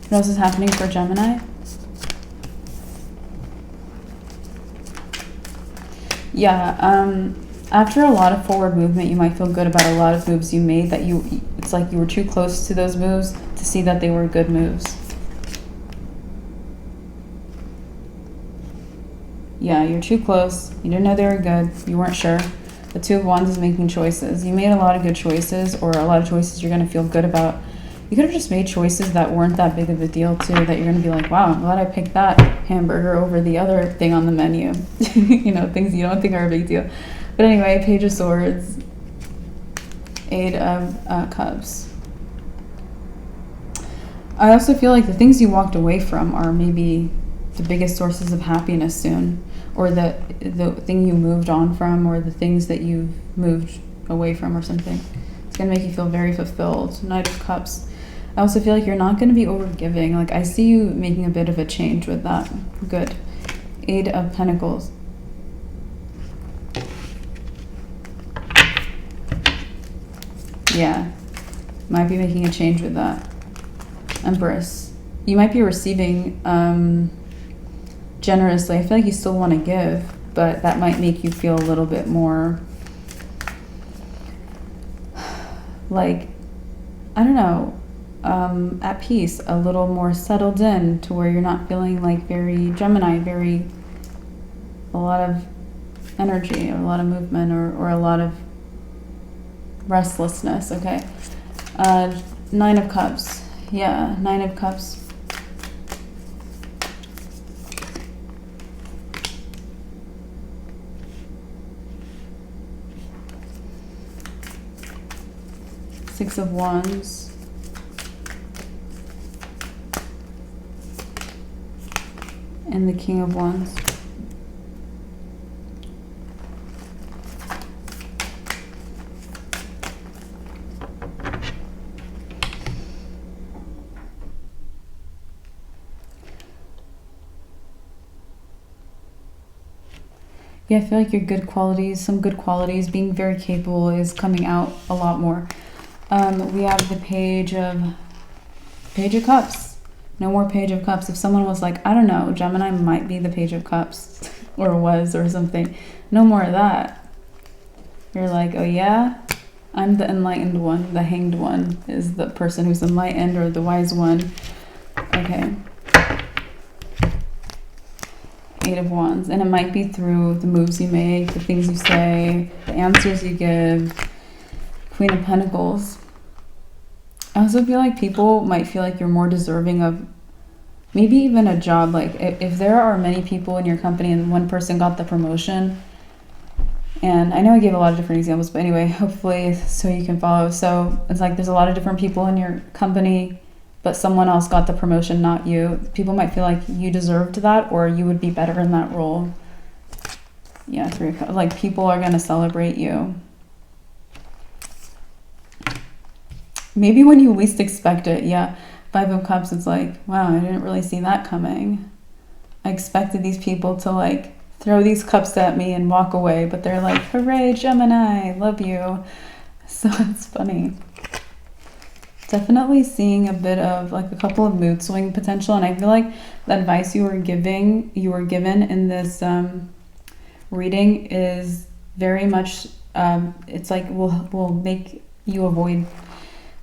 What else is happening for Gemini? Yeah, after a lot of forward movement, you might feel good about a lot of moves you made that it's like you were too close to those moves to see that they were good moves. Yeah, you're too close. You didn't know they were good. You weren't sure. The Two of Wands is making choices. You made a lot of good choices, or a lot of choices you're going to feel good about. You could have just made choices that weren't that big of a deal, too, that you're going to be like, wow, I'm glad I picked that hamburger over the other thing on the menu. You know, things you don't think are a big deal. But anyway, Page of Swords, Eight of Cups. I also feel like the things you walked away from are maybe the biggest sources of happiness soon, or the thing you moved on from, or the things that you've moved away from or something. It's going to make you feel very fulfilled. Knight of Cups. I also feel like you're not going to be overgiving. Like, I see you making a bit of a change with that. Good. Eight of Pentacles. Yeah. Might be making a change with that. Empress. You might be receiving generously. I feel like you still want to give, but that might make you feel a little bit more like, I don't know, at peace, a little more settled in, to where you're not feeling like very Gemini, a lot of energy, or a lot of movement, or a lot of restlessness. Okay. Nine of Cups. Yeah, Nine of Cups. Six of Wands. And the King of Wands. Yeah, I feel like your good qualities, some good qualities, being very capable is coming out a lot more. We have the Page of Cups. No more Page of Cups. If someone was like, I don't know, Gemini might be the Page of Cups, or was, or something. No more of that. You're like, oh yeah? I'm the enlightened one. The hanged one is the person who's enlightened, or the wise one. Okay. Eight of Wands. And it might be through the moves you make, the things you say, the answers you give. Queen of Pentacles. I also feel like people might feel like you're more deserving of maybe even a job. Like, if there are many people in your company and one person got the promotion, and I know I gave a lot of different examples, but anyway, hopefully so you can follow. So it's like there's a lot of different people in your company, but someone else got the promotion, not you. People might feel like you deserved that, or you would be better in that role. Yeah, like people are going to celebrate you. Maybe when you least expect it. Yeah. Five of Cups, it's like, wow, I didn't really see that coming. I expected these people to like throw these cups at me and walk away, but they're like, hooray, Gemini, love you. So it's funny. Definitely seeing a bit of like a couple of mood swing potential. And I feel like the advice you were given in this reading is very much, it's like will make you avoid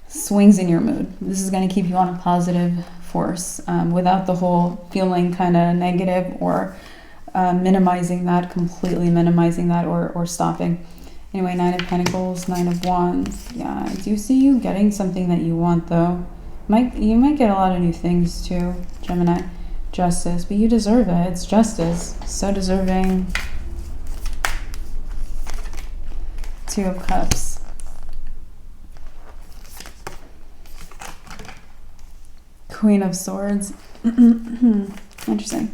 swings in your mood. This is going to keep you on a positive force without the whole feeling kind of negative, or minimizing that, completely minimizing that, or stopping. Anyway, Nine of Pentacles, Nine of Wands. Yeah, I do see you getting something that you want, though. You might get a lot of new things too, Gemini. Justice, but you deserve it. It's justice. So deserving. Two of Cups. Queen of Swords. Interesting.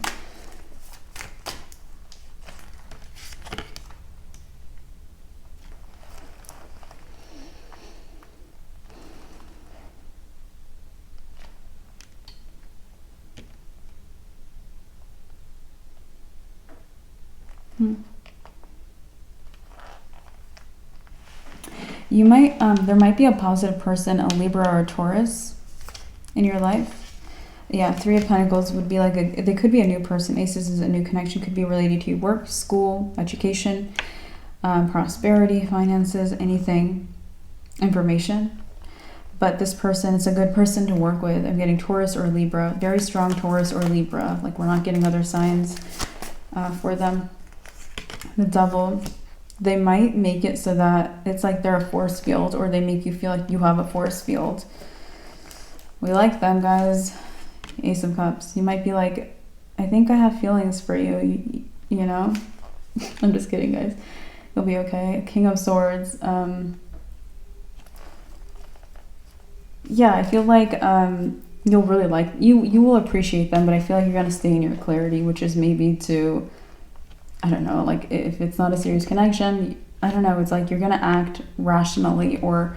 You might, there might be a positive person, a Libra or a Taurus in your life. Yeah, Three of Pentacles would be like they could be a new person. Aces is a new connection, could be related to your work, school, education, prosperity, finances, anything, information. But this person is a good person to work with. I'm getting Taurus or Libra, very strong Taurus or Libra. Like we're not getting other signs for them. The Devil. They might make it so that it's like they're a force field, or they make you feel like you have a force field. We like them, guys. Ace of Cups. You might be like, I think I have feelings for you, you know? I'm just kidding, guys. You'll be okay. King of Swords. Yeah, I feel like you'll really like, you will appreciate them, but I feel like you're going to stay in your clarity, which is maybe to, I don't know, like if it's not a serious connection, I don't know, it's like you're going to act rationally or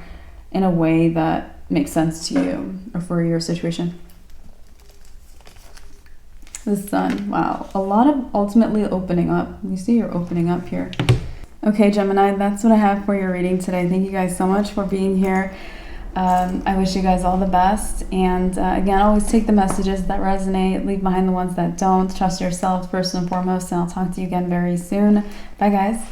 in a way that makes sense to you or for your situation. The Sun. Wow. A lot of ultimately opening up. You see you're opening up here. Okay, Gemini, that's what I have for your reading today. Thank you guys so much for being here. I wish you guys all the best. And again, always take the messages that resonate, leave behind the ones that don't. Trust yourself first and foremost, and I'll talk to you again very soon. Bye, guys.